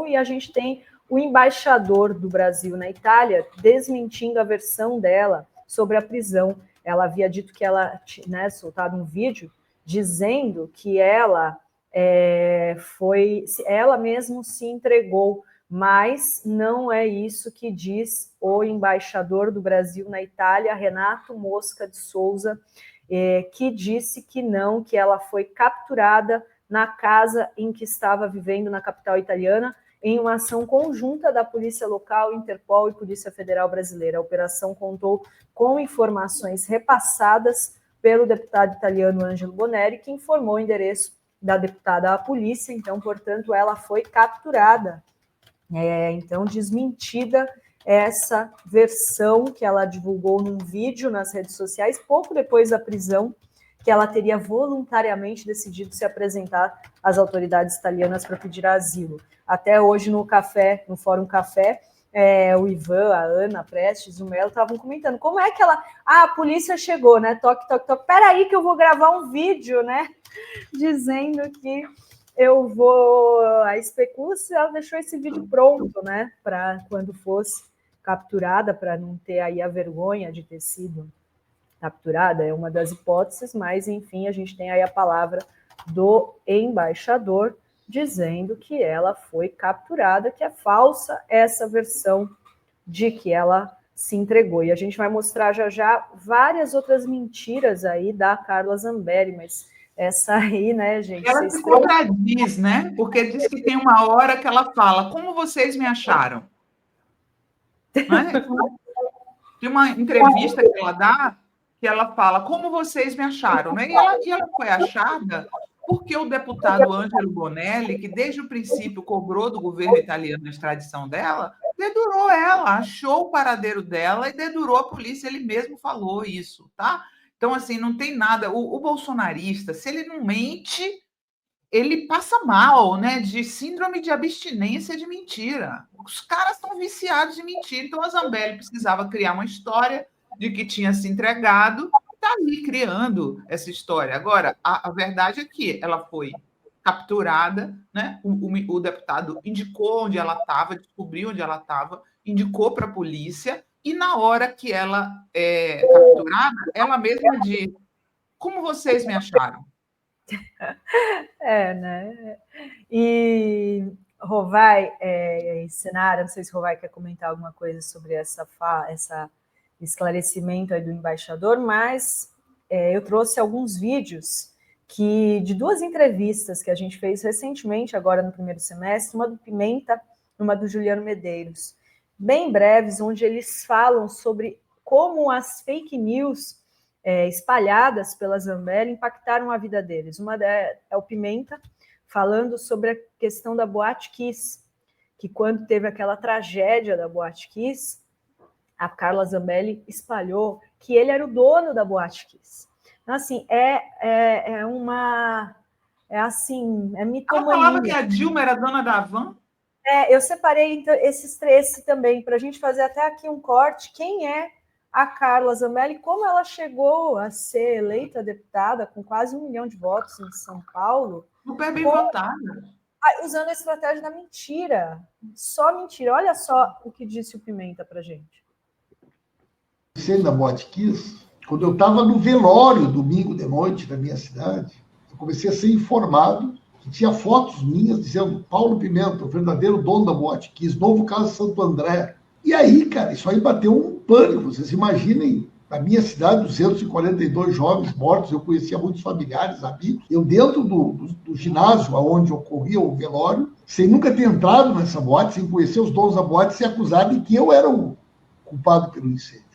e a gente tem o embaixador do Brasil na Itália desmentindo a versão dela sobre a prisão. Ela havia dito que ela, né, soltado um vídeo dizendo que ela ela mesma se entregou, mas não é isso que diz o embaixador do Brasil na Itália, Renato Mosca de Souza, que disse que não, que ela foi capturada na casa em que estava vivendo na capital italiana, em uma ação conjunta da Polícia Local, Interpol e Polícia Federal Brasileira. A operação contou com informações repassadas pelo deputado italiano Angelo Bonelli, que informou o endereço da deputada à polícia, então, portanto, ela foi capturada. Então, desmentida essa versão que ela divulgou num vídeo nas redes sociais, pouco depois da prisão, que ela teria voluntariamente decidido se apresentar às autoridades italianas para pedir asilo. Até hoje, no Fórum Café, o Ivan, a Ana Prestes, o Melo estavam comentando como é que a polícia chegou, né? Toque, toque, toque. Peraí que eu vou gravar um vídeo, né? Dizendo que eu vou... A especula se ela deixou esse vídeo pronto, né? Para quando fosse capturada, para não ter aí a vergonha de ter sido capturada, é uma das hipóteses, mas, enfim, a gente tem aí a palavra do embaixador dizendo que ela foi capturada, que é falsa essa versão de que ela se entregou. E a gente vai mostrar já várias outras mentiras aí da Carla Zambelli, mas essa aí, né, gente? Ela se contradiz, né? Porque diz que tem uma hora que ela fala, como vocês me acharam? Não é? Tem uma entrevista que ela dá, que ela fala, como vocês me acharam? Né? E ela foi achada porque o deputado Angelo Bonelli, que desde o princípio cobrou do governo italiano a extradição dela, dedurou ela, achou o paradeiro dela e dedurou a polícia, ele mesmo falou isso, tá? Então, assim, não tem nada. O bolsonarista, se ele não mente, ele passa mal, né? De síndrome de abstinência de mentira. Os caras estão viciados de mentira. Então, a Zambelli precisava criar uma história de que tinha se entregado, está ali criando essa história. Agora, a verdade é que ela foi capturada, né? O deputado indicou onde ela estava, descobriu onde ela estava, indicou para a polícia, e na hora que ela é capturada, ela mesma diz: como vocês me acharam? Né? E Rovai e Senara, não sei se Rovai quer comentar alguma coisa sobre essa esclarecimento aí do embaixador, mas eu trouxe alguns vídeos de duas entrevistas que a gente fez recentemente, agora no primeiro semestre, uma do Pimenta e uma do Juliano Medeiros, bem breves, onde eles falam sobre como as fake news espalhadas pela Zambelli impactaram a vida deles. Uma é o Pimenta, falando sobre a questão da Boate Kiss, que quando teve aquela tragédia da Boate Kiss, a Carla Zambelli espalhou que ele era o dono da Boate Kiss. Então, assim, é mitomania. Ela falava que a Dilma era dona da Havan? Eu separei então, esses três também, para a gente fazer até aqui um corte. Quem é a Carla Zambelli, como ela chegou a ser eleita deputada com quase 1 milhão de votos em São Paulo. Super bem votada. Usando a estratégia da mentira. Só mentira. Olha só o que disse o Pimenta para a gente. Sendo da Boate Kiss, quando eu estava no velório, domingo de noite, na minha cidade, eu comecei a ser informado que tinha fotos minhas dizendo Paulo Pimenta, o verdadeiro dono da Boate Kiss, novo caso Santo André. E aí, cara, isso aí bateu um pânico. Vocês imaginem, na minha cidade, 242 jovens mortos, eu conhecia muitos familiares, amigos. Eu dentro do ginásio onde ocorria o velório, sem nunca ter entrado nessa boate, sem conhecer os donos da boate, ser acusado de que eu era o culpado pelo incêndio.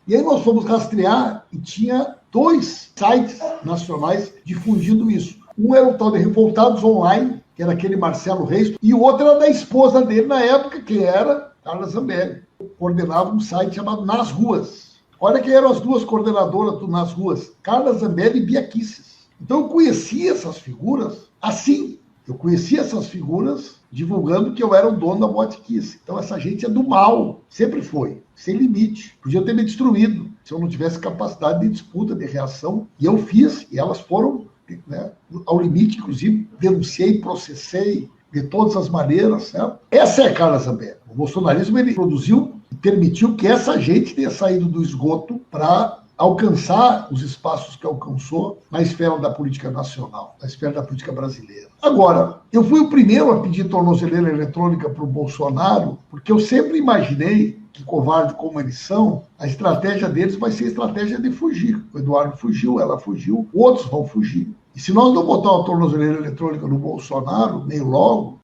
E aí nós fomos rastrear e tinha 2 sites nacionais difundindo isso. Um era o tal de Revoltados Online, que era aquele Marcelo Reis, e o outro era da esposa dele na época, que era Carla Zambelli. Coordenava um site chamado Nas Ruas. Olha quem eram as duas coordenadoras do Nas Ruas, Carla Zambelli e Bia Kicis. Então eu conhecia essas figuras assim. Eu conhecia essas figuras divulgando que eu era o dono da Boate Kiss. Então essa gente é do mal, sempre foi, sem limite. Podia ter me destruído se eu não tivesse capacidade de disputa, de reação. E eu fiz, e elas foram, né, ao limite, inclusive denunciei, processei, de todas as maneiras, certo? Essa é a Carla Zambelli. O bolsonarismo, ele produziu e permitiu que essa gente tenha saído do esgoto para alcançar os espaços que alcançou na esfera da política nacional, na esfera da política brasileira. Agora, eu fui o primeiro a pedir tornozeleira eletrônica para o Bolsonaro, porque eu sempre imaginei que, covarde como eles são, a estratégia deles vai ser a estratégia de fugir. O Eduardo fugiu, ela fugiu, outros vão fugir. E se nós não botar uma tornozeleira eletrônica no Bolsonaro, meio logo...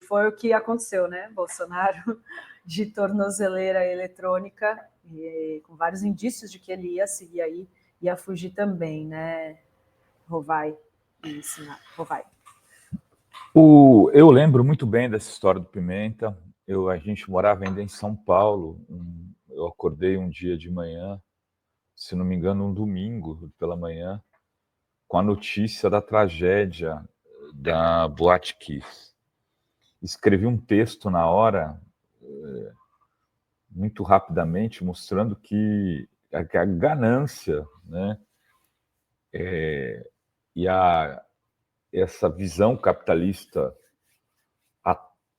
Foi o que aconteceu, né? Bolsonaro de tornozeleira eletrônica, e com vários indícios de que ele ia seguir aí, ia fugir também, né? Rovai e Sinara. Rovai. Eu lembro muito bem dessa história do Pimenta. A gente morava ainda em São Paulo. Eu acordei um dia de manhã, se não me engano, um domingo pela manhã, com a notícia da tragédia da Boate Kiss. Escrevi um texto na hora, muito rapidamente, mostrando que a ganância, né, e essa visão capitalista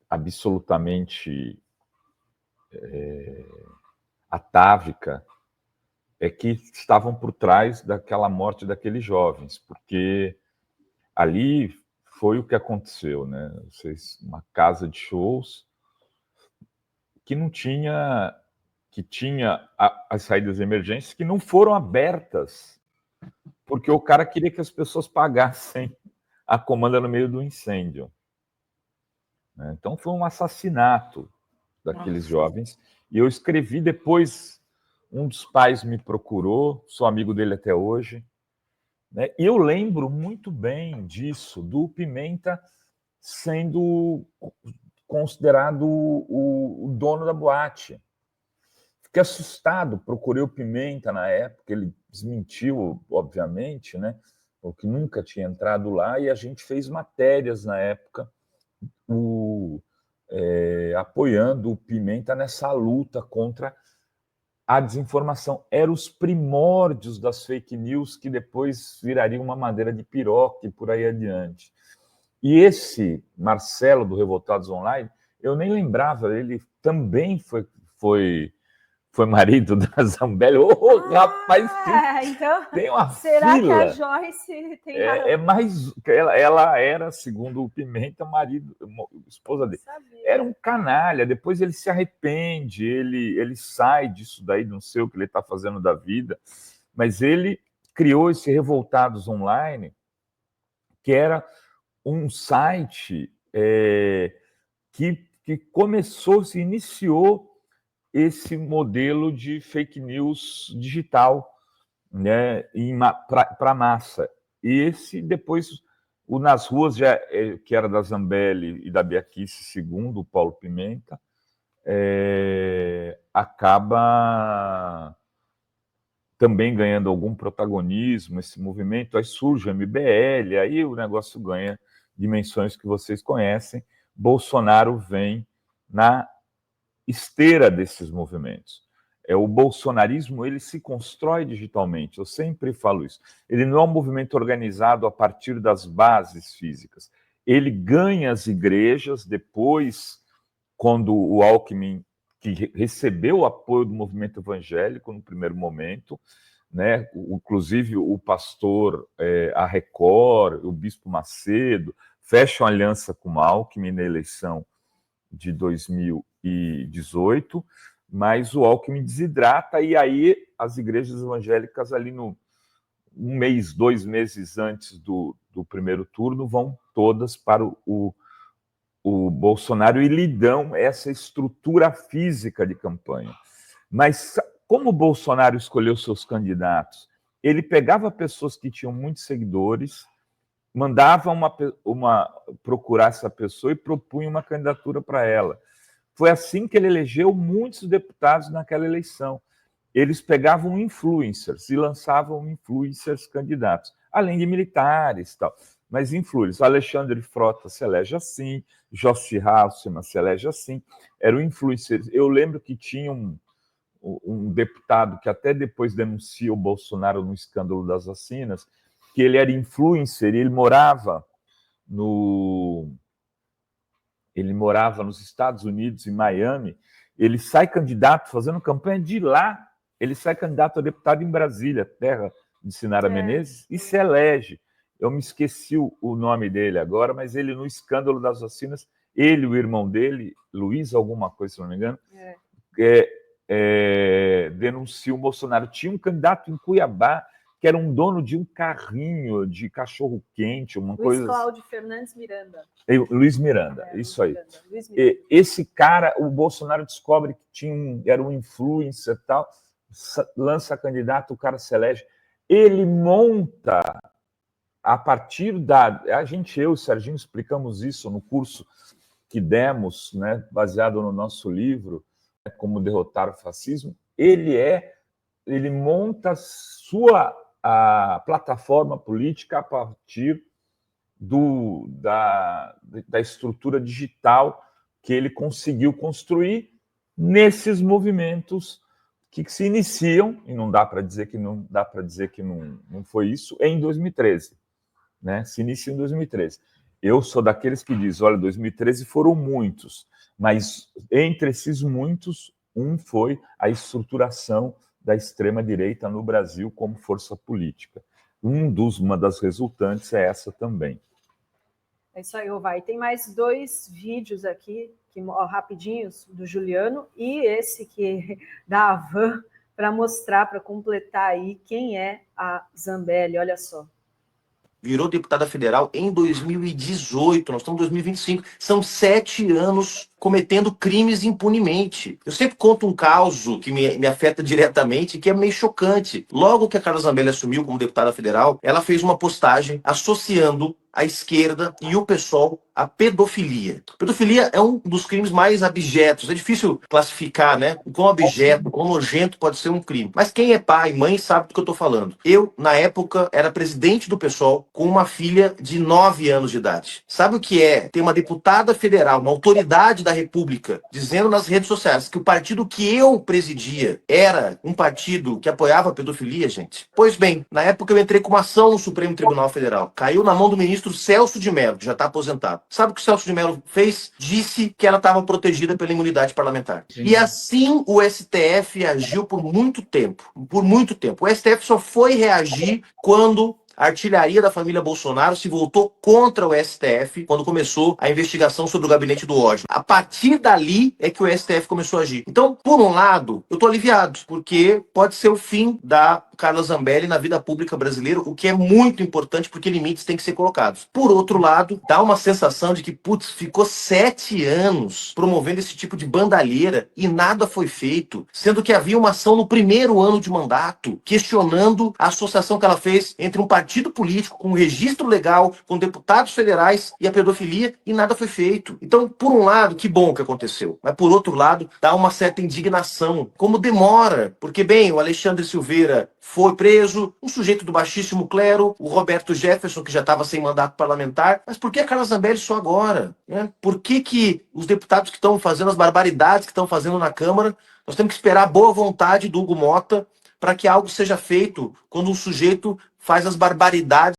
absolutamente atávica é que estavam por trás daquela morte daqueles jovens, porque ali foi o que aconteceu, né? Uma casa de shows que não tinha, que tinha as saídas de emergência que não foram abertas, porque o cara queria que as pessoas pagassem a comanda no meio do incêndio. Então foi um assassinato daqueles jovens. E eu escrevi depois, um dos pais me procurou, sou amigo dele até hoje, né? E eu lembro muito bem disso, do Pimenta sendo considerado o dono da boate. Fiquei assustado, procurei o Pimenta na época, ele desmentiu, obviamente, né? Porque nunca tinha entrado lá, e a gente fez matérias na época, apoiando o Pimenta nessa luta contra a desinformação. Eram os primórdios das fake news que depois virariam uma madeira de piroca e por aí adiante. E esse Marcelo do Revoltados Online, eu nem lembrava, ele também foi marido da Zambelli. Rapaz, então, tem uma será fila. Que a Joyce tem mais... Ela era, segundo o Pimenta, esposa dele. Era um canalha, depois ele se arrepende, ele sai disso daí, não sei o que ele está fazendo da vida, mas ele criou esse Revoltados Online, que era um site que começou, se iniciou esse modelo de fake news digital, né, para a massa. E esse, depois, o Nas Ruas, que era da Zambelli e da Biaquice, segundo o Paulo Pimenta, acaba também ganhando algum protagonismo, esse movimento. Aí surge o MBL, aí o negócio ganha dimensões que vocês conhecem. Bolsonaro vem na esteira desses movimentos. O bolsonarismo, ele se constrói digitalmente, eu sempre falo isso. Ele não é um movimento organizado a partir das bases físicas. Ele ganha as igrejas depois, quando o Alckmin, que recebeu o apoio do movimento evangélico no primeiro momento, né? Inclusive o pastor, a Record, o bispo Macedo, fecham aliança com o Alckmin na eleição de 2018, mas o Alckmin desidrata, e aí as igrejas evangélicas ali um mês, 2 meses antes do primeiro turno, vão todas para o Bolsonaro e lhe dão essa estrutura física de campanha. Mas como o Bolsonaro escolheu seus candidatos? Ele pegava pessoas que tinham muitos seguidores, mandava procurar essa pessoa e propunha uma candidatura para ela. Foi assim que ele elegeu muitos deputados naquela eleição. Eles pegavam influencers e lançavam influencers candidatos, além de militares e tal. Mas influencers. Alexandre Frota se elege assim, Jossi Halsemann se elege assim. Eram influencers. Eu lembro que tinha um deputado que até depois denuncia o Bolsonaro no escândalo das vacinas, que ele era influencer e ele morava Ele morava nos Estados Unidos, em Miami. Ele sai candidato, fazendo campanha de lá. Ele sai candidato a deputado em Brasília, terra de Sinara Menezes, e se elege. Eu me esqueci o nome dele agora, mas ele, no escândalo das vacinas, ele e o irmão dele, Luiz alguma coisa, se não me engano, denunciou o Bolsonaro. Tinha um candidato em Cuiabá que era um dono de um carrinho de cachorro-quente, uma coisa... Luiz Cláudio Fernandes Miranda. Luiz Miranda, isso aí. Luiz Miranda. Esse cara, o Bolsonaro descobre que era um influencer e tal, lança candidato, o cara se elege. Ele monta, a partir a gente, eu e o Serginho, explicamos isso no curso que demos, né, baseado no nosso livro, Como Derrotar o Fascismo. Ele monta a plataforma política a partir da estrutura digital que ele conseguiu construir nesses movimentos que se iniciam, e não dá para dizer que não foi isso, em 2013. Né? Se inicia em 2013. Eu sou daqueles que dizem, olha, 2013 foram muitos, mas entre esses muitos, foi a estruturação da extrema-direita no Brasil como força política. Uma das resultantes é essa também. É isso aí, Vai. Tem mais 2 vídeos aqui, rapidinhos, do Juliano, e esse que da Avan, para mostrar, para completar aí quem é a Zambelli. Olha só. Virou deputada federal em 2018, nós estamos em 2025. São 7 anos cometendo crimes impunemente. Eu sempre conto um caso que me afeta diretamente, que é meio chocante. Logo que a Carla Zambelli assumiu como deputada federal, ela fez uma postagem associando a esquerda e o PSOL à pedofilia. Pedofilia é um dos crimes mais abjetos. É difícil classificar, né? O quão abjeto, o quão nojento pode ser um crime. Mas quem é pai e mãe sabe do que eu estou falando. Eu, na época, era presidente do PSOL com uma filha de 9 anos de idade. Sabe o que é ter uma deputada federal, uma autoridade da República, dizendo nas redes sociais que o partido que eu presidia era um partido que apoiava a pedofilia, gente? Pois bem, na época eu entrei com uma ação no Supremo Tribunal Federal. Caiu na mão do ministro Celso de Mello, que já está aposentado. Sabe o que o Celso de Mello fez? Disse que ela estava protegida pela imunidade parlamentar. Sim. E assim o STF agiu por muito tempo. Por muito tempo. O STF só foi reagir quando a artilharia da família Bolsonaro se voltou contra o STF quando começou a investigação sobre o gabinete do ódio. A partir dali é que o STF começou a agir. Então, por um lado, eu tô aliviado, porque pode ser o fim da Carla Zambelli na vida pública brasileira, o que é muito importante, porque limites têm que ser colocados. Por outro lado, dá uma sensação de que, ficou 7 anos promovendo esse tipo de bandalheira e nada foi feito, sendo que havia uma ação no primeiro ano de mandato, questionando a associação que ela fez entre um partido político com um registro legal, com deputados federais e a pedofilia, e nada foi feito. Então, por um lado, que bom que aconteceu, mas por outro lado, dá uma certa indignação. Como demora? Porque, bem, o Alexandre Silveira foi preso, um sujeito do baixíssimo clero, o Roberto Jefferson, que já estava sem mandato parlamentar, mas por que a Carla Zambelli só agora? Né? Por que os deputados que estão fazendo as barbaridades que estão fazendo na Câmara, nós temos que esperar a boa vontade do Hugo Mota para que algo seja feito quando um sujeito faz as barbaridades?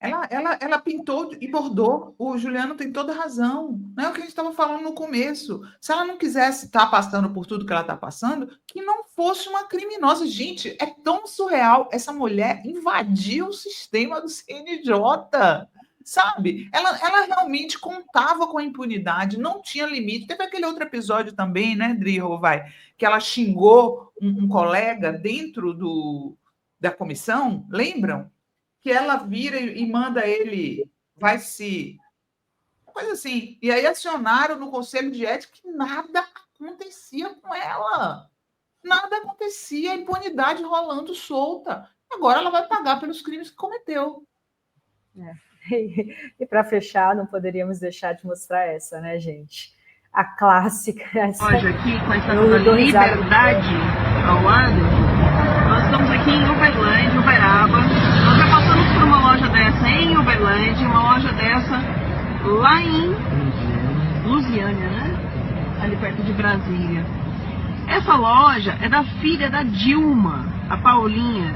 Ela pintou e bordou. O Juliano tem toda razão. Não é o que a gente estava falando no começo. Se ela não quisesse estar passando por tudo que ela está passando, que não fosse uma criminosa. Gente, é tão surreal. Essa mulher invadiu o sistema do CNJ. Sabe? Ela realmente contava com a impunidade, não tinha limite. Teve aquele outro episódio também, né, Dri Rovai, que ela xingou um colega dentro da comissão, lembram? Que ela vira e manda ele, coisa assim. E aí acionaram no Conselho de Ética que nada acontecia com ela. Nada acontecia, a impunidade rolando solta. Agora ela vai pagar pelos crimes que cometeu. E para fechar, não poderíamos deixar de mostrar essa, né, gente? A clássica. Essa... Hoje aqui, com essa Liberdade ao lado, nós estamos aqui em Uberlândia, Uberaba. Nós já passamos por uma loja dessa em Uberlândia, uma loja dessa lá em Lusiânia, né? Ali perto de Brasília. Essa loja é da filha da Dilma, a Paulinha.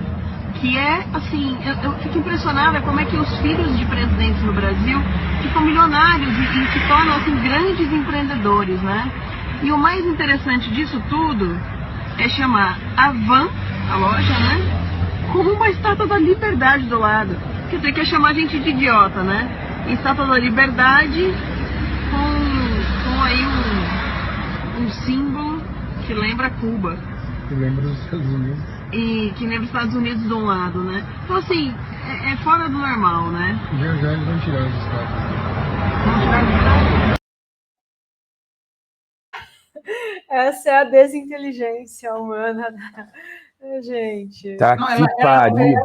que é, assim, eu fico impressionada como é que os filhos de presidentes no Brasil ficam milionários e se tornam, assim, grandes empreendedores, né? E o mais interessante disso tudo é chamar a Van, a loja, né, como uma estátua da liberdade do lado. Quer dizer, quer chamar a gente de idiota, né? Estátua da liberdade com aí um símbolo que lembra Cuba. Que lembra os Estados Unidos. E que lembra os Estados Unidos de um lado, né? Então, assim, é fora do normal, né? Já já eles vão tirar os estátuas. Vamos tirar os estátuas. Essa é a desinteligência humana, né? Gente. Tá Não, que pariu.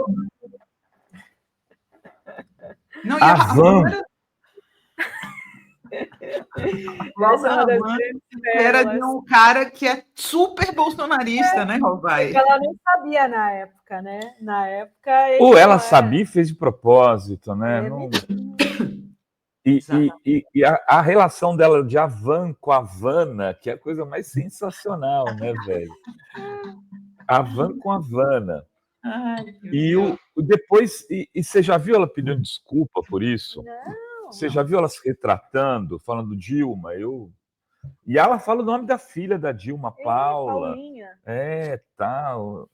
Não, e A a Van. Essa é uma das grandes era de pérolas. um cara que é super bolsonarista, né, Rovai? Ela nem sabia na época, né? Na época. ele Ou não ela era- sabia e fez de propósito, né? É, Não- Exatamente. E a relação dela de Havan com Havana, que é a coisa mais sensacional, né, velho? Havan com Havana. Ai, meu E Deus. depois, e você já viu ela pedindo desculpa por isso? Não. Você já viu ela se retratando, falando Dilma? E ela fala o nome da filha da Dilma, Paula. Paulinha. Tal.